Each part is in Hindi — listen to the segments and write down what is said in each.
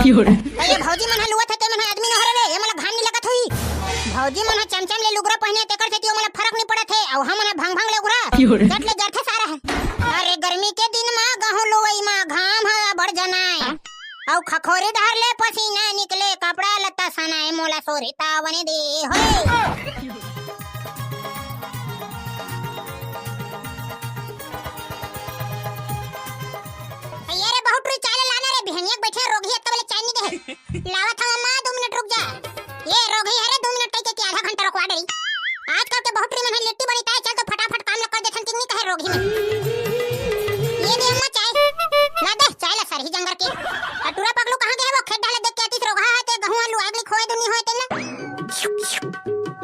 ये भौजी मन लुआ थे मन आदमी न हरे ये मला घाम नहीं लगत होई। भौजी मन चमचम ले लुगरा पहने तेकर से मला फर्क नहीं पड़त है और हम मन भंग भंग ले उगरा जट ले जरथे सारा है। अरे गर्मी के दिन मा गहू लोई मा घाम ह बढ़ जनाए औ खखोरे डार ले पसीना निकले कपड़ा लत्ता सनाए मोला सोरिता बने दे होए। यारे बहुत रुई चाले लाना रे बिहनिया बैठे रोगी है तबले चाय नहीं दे लावत हम अम्मा 2 मिनट रुक जा। ये रोगी है रे 2 मिनट तक के आधा घंटा रुकवा गई। आजकल के बहुत रुई मन लेट्टी बड़ी ताय चल तो फटाफट काम कर देथन किन्नी कहे रोगी में। ये दे अम्मा चाय ला दे चाय ला सरही जंगर के अटूरा पगलू कहां गए वो खेत डाले देख के आतीस रोगा है ते गहुआ लु आगली खोए दुनी होए तेला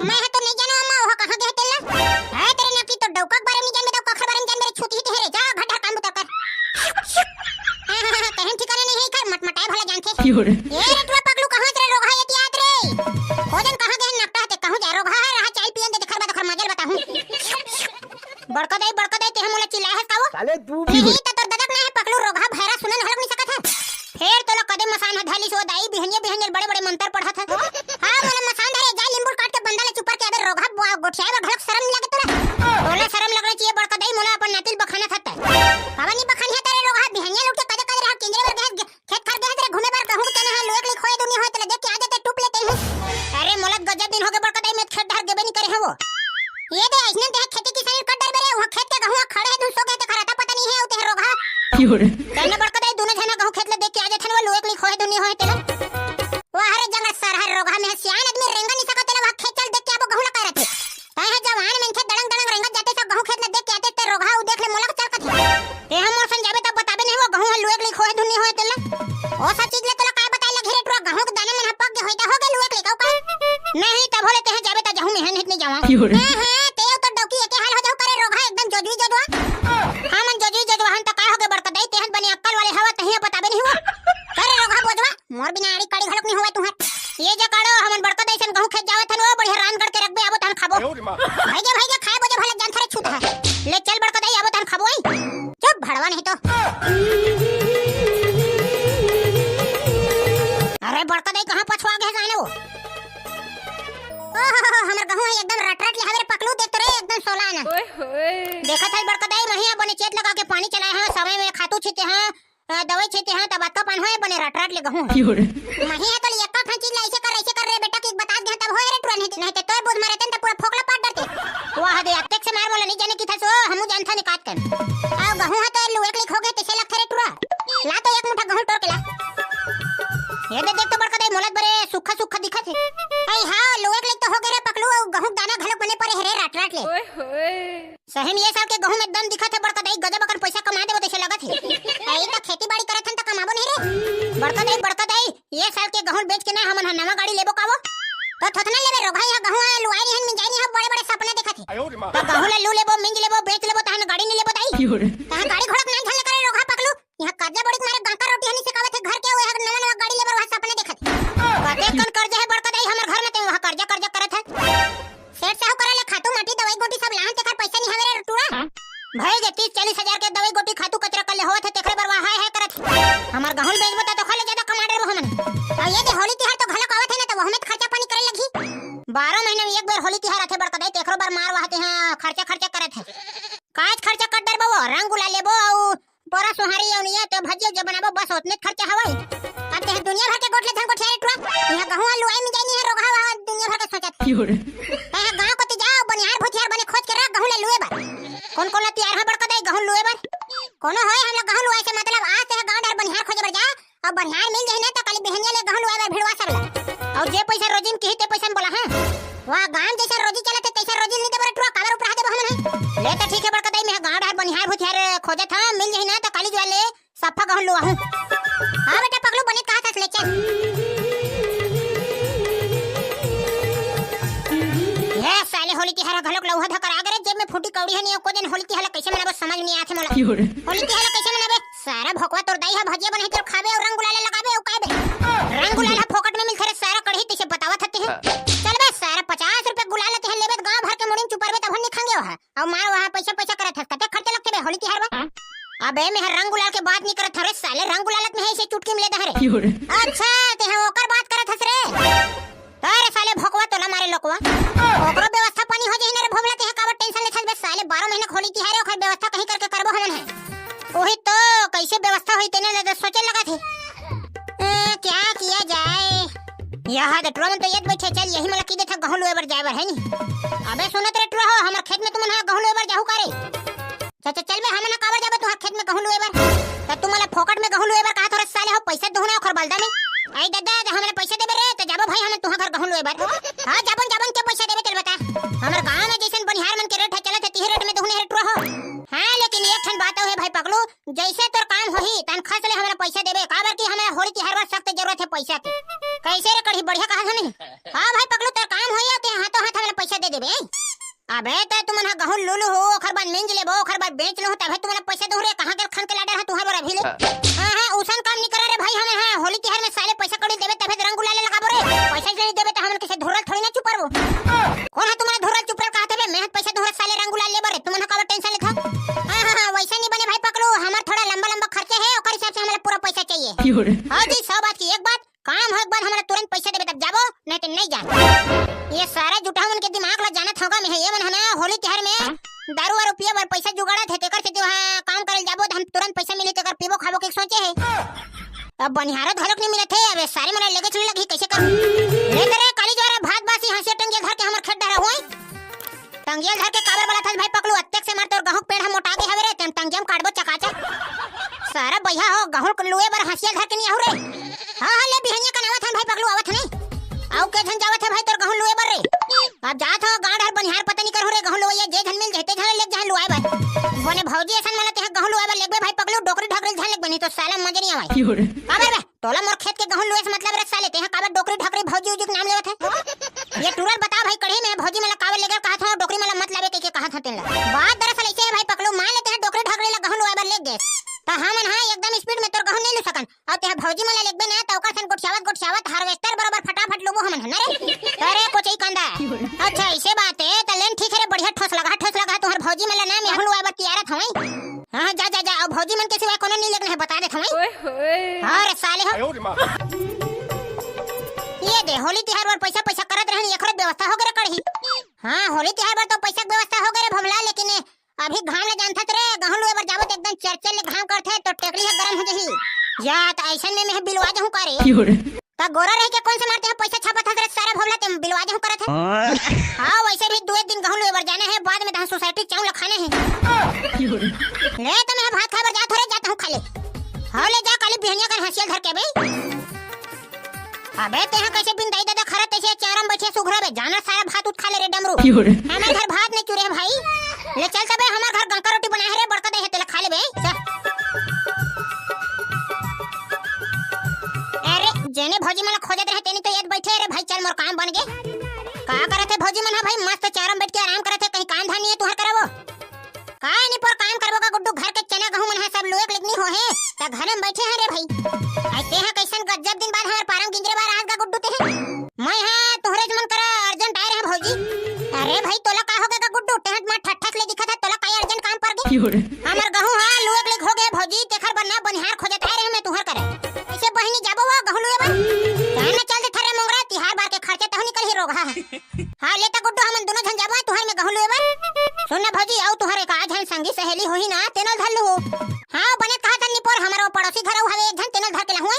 मैं है तो नहीं जानो अम्मा वो कहां गए तेला है तेरे नकी तो डौका बारे में जान में तो कखर बारे में जान मेरे छूती ही रे जा घटा काम उतर कर कहन ठिकाना नहीं है कर मटमटाए भला जान के ये रटवा पगलू कहां तेरे रोगा है याद रे भोजन कहां गए नकटा ते कहूं जा रोगा है रहा चाय पियन दे देखर बा देखर मजल बताऊं बड़का दे ते हम मोला चिल्ला है काओ साले तू नहीं त तोर ददक ना है पगलू रोगा भैरा सुनन हलक नहीं सकत है। फेर तोला कदे मसान धाली सो दाई बिहनिया बिहनिया बड़े बड़े मंत्र पढ़त है। हां मोला मसान धरे जा लींबू काट के बंदा ले चुपर के अबे रोगा गोठिया में घलक शर्म नहीं लगे तोला शर्म लगना चाहिए बड़का दई मोला अपन नातिल बखाना था पावनी बखान है तेरे रोगा बिहनिया लुट के कदे रहा केंद्र वर गए खेत खर गए तेरे घूमे बार कहूं के ना लोग ले खोए दुनिया होय तले देख के आ जाते टूप लेते हैं। अरे मोला गजब दिन हो गए बड़का दई में खेत धार गेबे नहीं करे है वो ये दे ऐसने ते खेती किसान कर डर बेरे वहां खेत के गहुआ खड़े है सो गए ते खराता पता नहीं है उते रोगा कहना बड़का दई दोनों जना गहू खेत ले देख के आ जाथन वो लोग लिख होए दुनिया होए तेला वो हरे जंगल सर हर रोगा में सियान आदमी रेंगा नहीं सकत तेला वहां खेत चल देख के अब गहू लगा रहते ताय है जवान में खेत दड़ंग दड़ंग रेंगा जाते सब गहू खेत ले देख के आते ते रोगा उ देख ले मोला चल कथि ते हम मोर संजाबे तब बताबे नहीं वो गहू लोग लिख होए दुनिया होए तेला ओ सब चीज ले तोला काय बताई ला घेरे टुआ गहू के दाने में हपक के होइता हो गेल लोग लिखाओ का नहीं तब होले ते जाबे त जहू में है नहीं जावा हां ते तो डौकी एके हाल हो जाऊ करे रोगा एकदम जोजवी जोजवा हां मन जोजवी जोजवा हन त काय हो गए बड़का दई तेहन बने अक्कल वाले हवा तहिया बताबे नहीं हुआ करे रोगा बोजवा मोर बिना आड़ी काड़ी घलक नहीं होवे तुहर ये जे काड़ो हमन बड़का दई सन गहू खेत जावत हन वो बढ़िया रानगढ़ के रखबे आबो तहन खाबो भाईजा खाए बोजे भले जान थरे छूट है ले चल बड़का दई आबो तहन खाबो आई चुप भड़वा नहीं तो अरे बड़का दई कहां पछवा गए जाने वो हमर गहू एकदम रट रट ले हवे पकलू देख तो रे एकदम सोला ना ओए होए देखत है बड़का दई महिया बने चेत लगा के पानी चलाए हां समय में खातू छीते हां दवाई छीते हां तब का पान होए बने रट रट ले गहू महिया तो यक्का खंची ले ऐसे कर रे बेटा की बता दे तब होए रे टुरन नहीं तो तोय बोझ मारे तन तो पूरा फोकला पाट डरते वाह दे अटैक से मार बोला नहीं जाने की था सो हमू जानथा ने काट कर आ गहू है तो लुए क्लिक हो गए ते लग थरे टुरा ला तो एक मुठा गहू तोड़ के ला ये देख तो बड़का दई मोलत बरे सुखा सुखा दिखत है आई हां लोए क्लिक तो हो गए रे पकलू गहू दाना घलो बने परे हरे रट रट ले ओए होए सही में ये साल के गहू में दम दिखत है बड़का दई गजब अकन पैसा कमा देबो तैसे लगत है आई तो खेती बाड़ी करत हन त कमाबो नहीं रे बड़का दई ये साल के गहू बेच के ना हमन नवा गाड़ी लेबो काबो तो थथना लेबे रोगा या गहू लुआई नहीं मिल जाई नहीं बड़े बड़े सपने देखत है तो गहू ले लू लेबो मिंज लेबो बेच लेबो तहन गाड़ी नहीं लेबो ताई तहन गाड़ी घोड़क ना झल करे रोगा पकलू यहां कर्जा बड़ी मारे गांका रोटी हनी सिखावत है घर के ओए नवा नवा गाड़ी लेबर वहां सपने देखत कते कन कर्जा है बड़का दई हमर घर में ते वहां कर्जा करत है सेठ साहब करे ले खातू माटी दवाई गोटी सब लाहन तेकर पैसा नहीं हवे रे टूरा भाई जे 30-40 हजार के दवाई गोटी खातू कचरा कर ले होत है तेखरे बर वहां है करत हमर गहुल बेच बता तो खाले ज्यादा कमा डर हमन आ ये दे होली तिहार तो घलक आवत है ना तो वह में खर्चा पानी करे लगी 12 महीने में एक बार होली तिहार आथे बड़का दई तेखरो बार मार वहाते हैं खर्चा करत है काज खर्चा कर डर बो रंग गुला लेबो औ बड़ा सुहारी औनिया तो भजिया जब बनाबो बस उतने खर्चा हवाई अब ते दुनिया भर के गोटले धन गोठिया टुआ यहां गहुआ लुआई में जानी है रोगा दुनिया भर के सोचत है गांव को ते जाओ बनिहार भुतिहार बने खोज के रख गहू ले लुए बार कौन तैयार है बड़का दई गहू लुए बार कोनो होय हम लोग गहू लुआई से मतलब आज से गांव डर बनिहार खोजे बर जा अब बनिहार मिल जाए ना तो कल बहनिया ले गहू लुआई बार भिड़वा सबला और जे पैसा रोजिन की ते पैसा बोला हां वाह गांव जैसा रोजी चलत है तैसा रोजी नहीं देबर टुआ काबर ऊपर देबो हमन ले तो ठीक है बड़का दई में गांव डर बनिहार भुतिहार खोजे था मिल जाए ना तो काली वाले सफा गहू लुआ हूं हां बेटा पगलू बने कहां था ले चल ये साले होली तिहार घलक लौहा धकर आ गरे जेब में फूटी कौड़ी है नहीं को दिन होली तिहार कैसे मनाबो समझ नहीं आथे मोला होली तिहार कैसे मनाबे सारा भगवा तोर दाई है भजिया बने तो खाबे और रंग गुलाल लगाबे ओ काबे रंग गुलाल फोकट में मिल थरे सारा कढ़ी तैसे बतावत हते हैं चल बे सारा 50 रुपए गुलाल लेते हैं लेबे गांव भर के मुड़िन चुपरबे तब नहीं खांगे हो और मार वहां पैसा करत है कते खर्चा लगते बे होली तिहार में अबे मेहर रंग गुलाल के बात नहीं करत हरे साले, रंग गुलालत में है इसे चुटकी में ले दहरे। अच्छा ते हम ओकर बात करत हस रे। तारे साले भोकवा तो ना मारे लोकवा ओकरो व्यवस्था पानी हो जही रे भोबला ते काबर टेंशन ले छस बे साले 12 महीना खोली ती है ओकर व्यवस्था कहीं करके करबो हमन है। ओही तो कैसे व्यवस्था होई तेने ले सोचे लगा थे क्या किया जाए। यहां तो ट्रोन तो ये बैठे चल यही मला की देखा गहू लोए बर जाए बर है नी। अबे सुनत रे ट्रो हो हमर खेत में तुमन गहू लोए बर जाहू करे। चाचा चल बे हमन काबर जाबे तू खेत में गहू लोए बर त तू मला फोकट में गहू लोए बर कहा थोड़ा साले हो पैसा दोहना ओकर बलदा में। आई दादा हमने पैसा देबे रे त जाबो भाई हम तुहा घर गहू लोए बर। हां जाबन जाबन के पैसा देबे चल बता हमर गांव में जैसन बनिहार मन के रेट है चलत है ती रेट में दोहने रेट हो। हां लेकिन एक ठन बात है भाई पगलू जैसे तोर काम होही तन खास ले हमरा पैसा देबे काबर की हमरा होली की हर बार सख्त जरूरत है पैसा के। कैसे रे कढ़ी बढ़िया कहा नहीं। हां भाई पगलू तोर काम होई ते हाथों हाथ हमरा पैसा दे देबे। अबे त तुमन हा गहू लुलु हो ओखर बाद मेंज लेबो ओखर बाद बेच लो तबे तुमन पैसा दो रे कहां के खन के लाडर हा तुहा बर अभी ले। हां हां उसन काम नहीं करे रे भाई हमें। हां होली तिहार में साले पैसा कड़ी देबे तबे रंग गुलाल लगाबो रे। पैसा नहीं देबे त हमन कैसे धोरल थोड़ी ना चुपरबो। कौन हा तुमन धोरल चुपर कहत बे मेहनत पैसा धोरल साले रंग गुलाल लेबर रे तुमन का टेंशन लेथा। हां हां हां वैसा नहीं बने भाई पकड़ो हमर थोड़ा लंबा लंबा खर्चा है ओकर हिसाब से हमरा पूरा पैसा चाहिए। हां जी सब बात की एक बात काम हो एक बार हमरा तुरंत पैसा देबे तब जाबो नहीं तो नहीं जा। ये सारा जुटा मन के दिमाग ला जानत होगा में ये मन है ना होली तिहार में दारू और रुपया बर पैसा जुगाड़त है तेकर से जो हां काम करल जाबो हम तुरंत पैसा मिले तेकर पीबो खाबो के सोचे है। अब बनिहारा धलक नहीं मिलत है अबे सारे मन लगे चले लगी कैसे कर ले करे काली जोरा भात बासी हंसे टंगे घर के हमर खेत डरा होई टंगिया घर के काबर वाला था भाई पकड़ू अत्तेक से मार तोर गहू पेड़ हम मोटा के हवे रे तम टंगियम काटबो चकाचक सारा भैया हो गहू लुए बर हंसिया घर के नहीं आउ रे। हां हां ले बिहनिया का नावत है भाई पकड़ू आवत नहीं आउ के धन जावत है भाई तोर गहू लुए बर रे। अब जात हो गांड हर बनिहार पता नहीं कर हो रे गहू लुए जे धन मिल जते धन ले जहां लुआए बर बने भौजी ऐसन माने ते गहू लुआए बर लेबे भाई पकड़ू डोकरी ढकरी धन लेब बनी तो साला मजे नहीं आवे। काबर बे तोला मोर खेत के गहू लुए से मतलब रे साले ते काबर डोकरी ढकरी भौजी उजी नाम लेवत है। ये टूरल बता भाई कढ़ी में भौजी मला काबर लेकर कहा था डोकरी मला मत लावे के कहा था तेला बात दरअसल ऐसे है भाई पकड़ू मान लेते हैं डोकरी ढकरी ला गहू लुआए बर ले गए त हमन हां एकदम स्पीड में तोर गहू नहीं लु सकन और ते भौजी मला लेबे ना त ओकर सन गोटसावत हार्वेस्टर बराबर फटाफट लोबो हमन है ना रे। अरे कोचई कंदा अच्छा ऐसे बात है त लेन ठीक है रे बढ़िया ठोस लगा तोहर भौजी मला ना मैं लुआए बर तैयार हवई। हां जा जा जा अब भौजी मन के सिवा कोनो नहीं लगना है बता दे हवई। हां रे साले हो ये दे होली तिहार बर पैसा पैसा करत रहनी एखर व्यवस्था हो गरे कढ़ी। हां होली तिहार बर तो पैसा व्यवस्था हो गरे भमला लेकिन अभी घाम ले जानत रे गहू लुए बर जाबो एकदम चरचर ले घाम करथे तो टेकली है गरम हो जही या त ऐसन में मैं बिलवा जहू करे त गोरा रह के कौन से मारते हैं पैसा छापत है सारा भमला ते बिलवा जहू करत है। हां वैसे भी 2 दिन गहू लुए बर जाना है बाद में ता सोसाइटी चावल खाने है ले त मैं भात खाबर जात हो रे जाता हूं खा ले। हां ले जा काली बिहनिया कर हंसिया घर के बे अबे ते कैसे बिन दाई दादा खरत ऐसे चारम बैठे सुघरा बे जाना सारा भात उठ खा ले रे डमरू हमारे घर भात नहीं चुरे भाई ले चल तबे हमार घर गंका रोटी बनाए रे बड़का दे तेला खा ले बे। अरे जेने भौजी मन खोजत रहे तेनी तो याद बैठे रे भाई चल मोर काम बन गे का करत है भौजी मन भाई मस्त चारम बैठ के आराम करत है कहीं काम धान नहीं है तुहर करबो का नहीं पर काम करबो का गुड्डू घर के चना गहू मन है सब लोग लगनी हो है त घर में बैठे हैं रे भाई आते हैं कैसन गजब दिन बाद हमार पारम गिंजरे बार आज का गुड्डू ते है मैं हां तोहरे मन करा अर्जेंट आए रहे भौजी। अरे भाई तोला का हो गया गुड्डू टेहट में ठठस ले दिखा था तोला का अर्जेंट काम पर गे हमर गहू हां लोग ले हो गए भौजी तेखर बन्ना बनिहार खोजत आए रहे मैं तुहर करे ऐसे बहिनी जाबो वा गहू लुए बर कहना चल दे थरे मोंगरा तिहार बार के खर्चे तहु निकल ही रोग हां लेता गुड्डू हमन दोनों जन जाबो तुहर में गहू लुए बर सुन ना भौजी आउ तुहर एक आज संगी सहेली होही ना तेनल धल्लू हां बने कहा था निपोर हमरो पड़ोसी घर हवे एक जन तेनल धर के लहुई।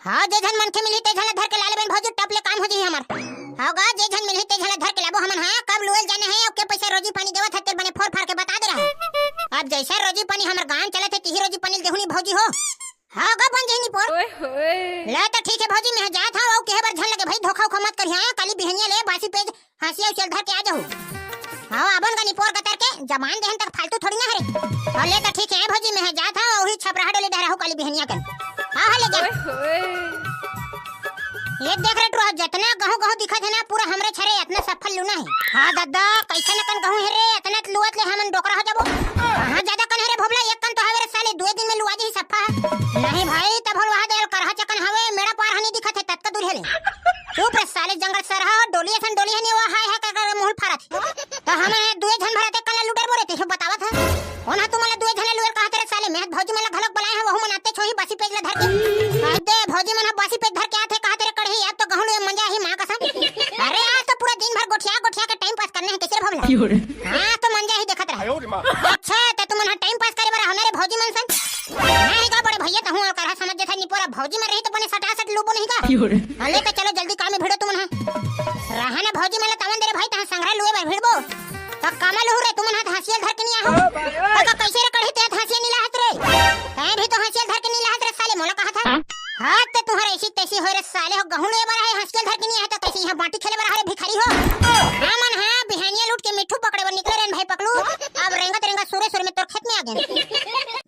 हां जे जन मन के मिली ते झला धर के लाले बन भौजी टपले काम हो जही हमर हां गा जे जन मिली ते झला धर के लाबो हमन हां कब लुएल जाने है ओके पैसा रोजी पानी देवत हते बने फोर फार के बता दे रहा अब जैसा रोजी पानी हमर गांव चले थे तिही रोजी पानी देहुनी भौजी हो। हां गा बन जही निपोर ले त ठीक है भौजी मैं जात हूं औ के बार झल लगे भाई धोखा उखा मत करिया काली बिहनिया ले बासी पेज हंसिया उछल धर के आ जाऊ। हां अपन का निपोर कतर के जबान देहन तक फालतू थोड़ी ना हरे और ले त ठीक है भौजी मैं जात हूं ओही छपराहा डोले डरा हो काली बिहनिया के हां हां ले जा ये देख रे तू जितना गहू दिखत है ना पूरा हमरे छरे इतना सफल लूना है। हां दादा कैसे न कन गहू है रे इतना लुवत ले हमन डोकरा हो जाबो हां ज्यादा कन है रे भोबला एक कन तो हवे रे साले 2 दिन में लुआ जी सफा नहीं भाई तब भोल वहां दे करहा चकन हवे मेरा पार हनी दिखत है तत दूर है ले चुप रे साले जंगल सरहा डोली सन डोली हनी वो हाय है कर मोहल फरत तो हमें 2 जन भरते कल लुटर बोरे ते बतावत है ओना तुमला 2 जन लुएर कहा तेरे साले मैं भौजी मन घलक बुलाए हैं वहु मन आते छोही बासी पेज ला धर के आते भौजी मन बासी पेज धर के आथे कहा तेरे कढ़ी अब तो गहुल में मंजा ही मां कसम। अरे आज तो पूरा दिन भर गोठिया गोठिया के टाइम पास करने है कैसे भवला। हां तो मंजा ही देखत रहा। अच्छा तो तुम मन टाइम पास करे बर हमारे भौजी मन सन नहीं का बड़े भैया तो हूं और करा समझ जथा निपोरा भौजी में रही तो बने सटासट लूबो नहीं का हले तो चलो जल्दी काम में भिड़ो तुम रहना भौजी मन तमन दे भाई तहां संग्रह लुए बर भिड़बो तो कामा लहू रे तुम हाथ हंसियल धर के नहीं आ तो कैसे रे कढ़ी ते हंसियल नहीं लाहत रे मैं भी तो हंसियल धर के नहीं लाहत रे साले मोला कहा था हां ते तुम्हारे ऐसी तैसी होय रे साले हो गहू ले बर है हंसियल धर के नहीं है तो कैसे यहां बाटी खेले बर है भिखारी हो। हां मन हां बिहानिया लूट के मिठू पकड़े बर निकले रे भाई पकलू अब रेंगत रेंगत सूरे सूरे में तोर खेत में आ गए।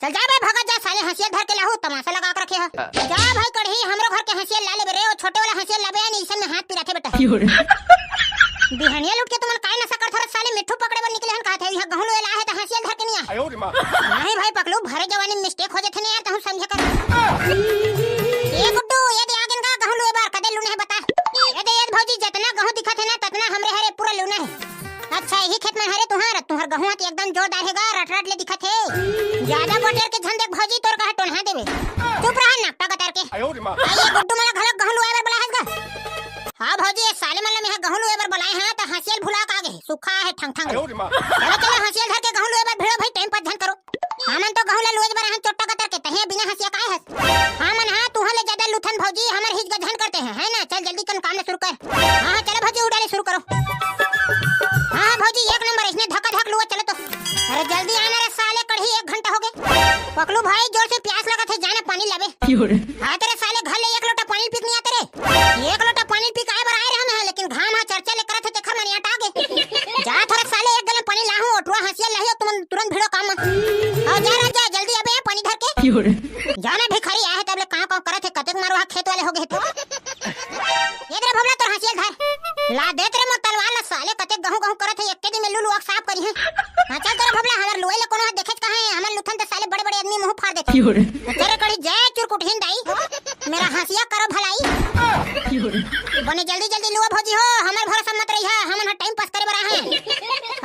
चल जा बे भगत जा साले हंसियल धर के लाहू तमाशा लगा के रखे है जा भाई कढ़ी हमरो घर के हंसियल ला ले रे ओ छोटे वाला हंसियल लाबे नहीं इसन में हाथ पिराथे बेटा बिहानिया लूट के तुमन काय नशा कर थरत साले मिठू पकड़े बर निकले हन कहा थे यहां गहू ले ला है तो हंसियल धर के नहीं आ नहीं भाई पकलू भरे जवानी में मिस्टेक हो जाथे नहीं यार तुम समझ कर ए गुड्डू ये दे आगन का गहू ले बार कदे लूने है बता ये दे ये भौजी जितना गहू दिखत है ना ततना हमरे हरे पूरा लूना है। अच्छा यही खेत में हरे तुहार गहू हाथ एकदम जोरदार हेगा रट रट ले दिखत है ज्यादा बटेर के झंडे भौजी तोर कहा टोन्हा देबे चुप रह नाकटा कतर के ये गुड्डू मला घलक गहू ले बार बला है हां भौजी ये साले मन में गहू ले बार बलाए हां तो हंसियल भुला का गए सूखा है ठंग ठंग चलो चलो हंसियल धर के गहू ले बार भिड़ो भाई टाइम पर ध्यान करो। हमन तो गहू ले लुए बार हम चोट्टा कतर के तहे बिना हंसिया काय है हमन हां तू हले ज्यादा लुथन भौजी हमर हिज गधन करते हैं है ना चल जल्दी कन काम शुरू कर। हां चलो भौजी उड़ाले शुरू करो। हां भौजी एक नंबर इसने धक्का धक लुआ चलो तो अरे जल्दी आना रे साले कढ़ी 1 घंटा हो गए पकलू भाई जोर से प्यास लगा थे जाना पानी लाबे। हां तेरे साले घर ले 1 लोटा पानी पीक नहीं आते रे 1 लोटा पानी पी काय बर आए रे हम लेकिन घाम हा चर्चा ले करत थे खर मनिया टागे जा थोड़ा साले 1 गलन पानी लाहू ओटवा हंसिया लाहियो तुम तुरंत भिड़ो काम आ जा जल्दी अबे पानी धर के जाना भिखारी आए तब ले कहां करत थे कतेक मारो खेत वाले हो गए थे ये रे भवला तोर हंसियल धर ला दे तेरे मो तलवार ला साले कतेक गहू करत है एक दिन में लुलु साफ करी है। हां चल तेरे भवला हमर लुए ले कोनो देखत कहां है हमर लुथन तो साले बड़े बड़े आदमी मुंह फाड़ देते तेरे कड़ी जय चुरकुटहिन दाई मेरा हंसिया करो भलाई बने जल्दी जल्दी लुआ भौजी हो हमर भरोसा मत रही है हमन टाइम पास करे बरा है।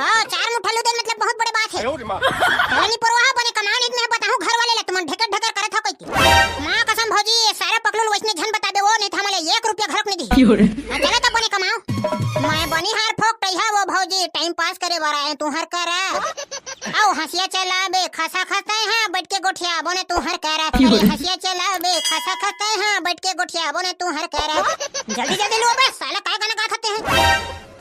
हां 4 मुठा लू दे मतलब बहुत बड़ी बात है नहीं परवाह बने कमान इतने बताऊं घर वाले ले तुम ढेकर ढेकर करत हो कोई मां कसम भौजी सारा पकलू वैसने झन बता दे वो नहीं था हमले 1 रुपया घरक नहीं दी चले तो बने कमाओ मैं बनी हार फोक टइहा वो भौजी टाइम पास करे बरा है तू हर कर आओ हंसिया चलाबे खसा खसते हां बैठ के गोठिया बोने तू हर कर हंसिया चलाबे खसा खसते हां बैठ के गोठिया बोने तू हर कर जल्दी जल्दी लो बे साला काय गाना गा खते हैं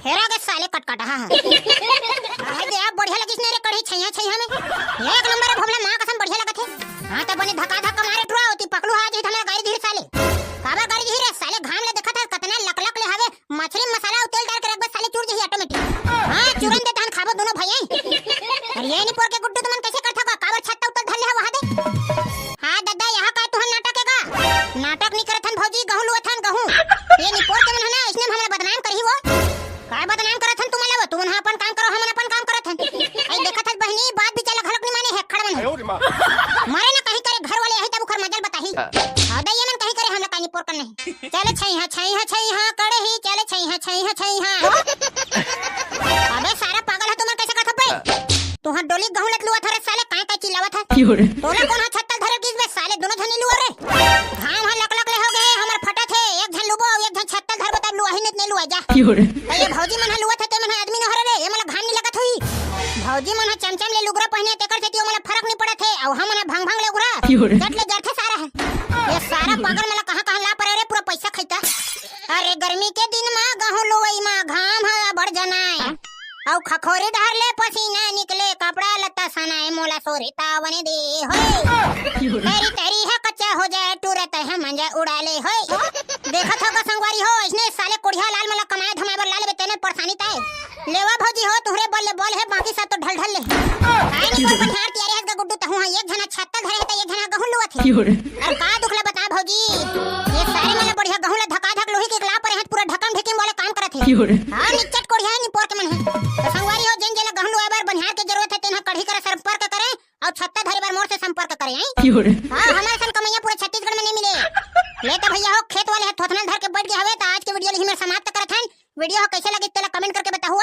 फेरा के साले कटकटा हां हां दे आप बढ़िया लगिस ने रे कढ़ी छैया में 1 नंबर भवला मां कसम बढ़िया लगत है। हां तो बने धक्का धक्का मारे टुरा होती पकड़ू आज हमरा गाड़ी धीर साले काबा गाड़ी धीर साले घाम ले देखत है कतना लकलक ले हवे मछली मसाला और तेल डाल के रख बस साले चूर जही ऑटोमेटिक हां चूरन दे धान खाबो दोनों भैया अरे ये नहीं पोर के गुड्डू तुमन कैसे करथा का काबर छत्ता उतर धर ले है वहां दे। हां दादा यहां का तुहन नाटक है का नाटक नहीं करथन भौजी गहू लुथन गहू ये नहीं पोर के मन है ना इसने हमरा बदनाम करही वो काय बदनाम करथन तुम ले तुमन अपन काम करो हमन अपन काम करथन आई देखत है बहनी बात भी चला घलक नहीं माने है खड़वन मारे ना कहीं करे घर वाले यही तब खर मजल बताही हां ये मन कहीं करे हमरा कानी पोर करने चले छई हां करे ही चले छई हां अबे सारा पागल है तुम कैसे करत बे तुहार डोली गहू लत लुआ थरे साले काय काय चिल्लावत है तोला कौन छत्ता धरे किस बे साले दोनों जने लुआ रे घाम हा लक ले हो गए हमर फटा थे एक जन लुबो एक जन छत्ता धर बता लुआ ही नहीं लुआ जा ये भौजी मन लुआ थे ते मन आदमी न हरे रे ये मला घाम नहीं लगत हुई भौजी मन चमचम ले लुगरा पहने ते करते त्यो मला फर्क नहीं पड़त है औ हम मन भंग भंग ले उगरा जट ले जरथे सारा है ये सारा पागल मला कहां ला पर रे पूरा पैसा खैता अरे गर्मी के दिन में गहू लुई में घाम हा बढ़ जनाए औ खखोरी डार ले पसीना निकले कपड़ा लत्ता सनाए मोला सोरीता बने दे होय तेरी है कच्चा हो जाए टूरत है मंजा उड़ा ले होय देखत हो का संगवारी हो इसने साले कोढ़िया लाल मला कमाए धमाए बर लाल बेतने परेशानी ताए लेवा भौजी हो तुहरे बोल है बाकी सब तो ढल ढल ले काय नहीं कोई बनिहार तैयारी है गुड्डू त हुआ एक जना छत्ता धरे है त एक जना गहू लुआ थे और का दुखला बता भौजी ये सारे मला बढ़िया गहू ला धका धक लोही के गला पर है पूरा ढकन ढेकिम वाले काम करत है हां निचट कोढ़िया नहीं पोर के मन है तो संगवारी हो जन जला गहू लुआ बार बनिहार के जरूरत है तेना कढ़ी कर संपर्क करे और छत्ता धरे बार मोर से संपर्क करे हां हमारे सन कमैया पूरे छत्तीसगढ़ में नहीं मिले ले तो भैया हो खेत वाले थोथना धर के बैठ गए हवे त आज के वीडियो यही में समाप्त करत हन वीडियो कैसे लगी तेला कमेंट करके बताओ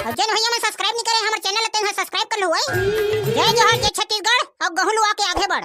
और जन भैया मन सब्सक्राइब नहीं करे हमारे चैनल तेन सब्सक्राइब कर हुई। जय जोहर जय छत्तीसगढ़ और गहू लुआ के आगे बढ़।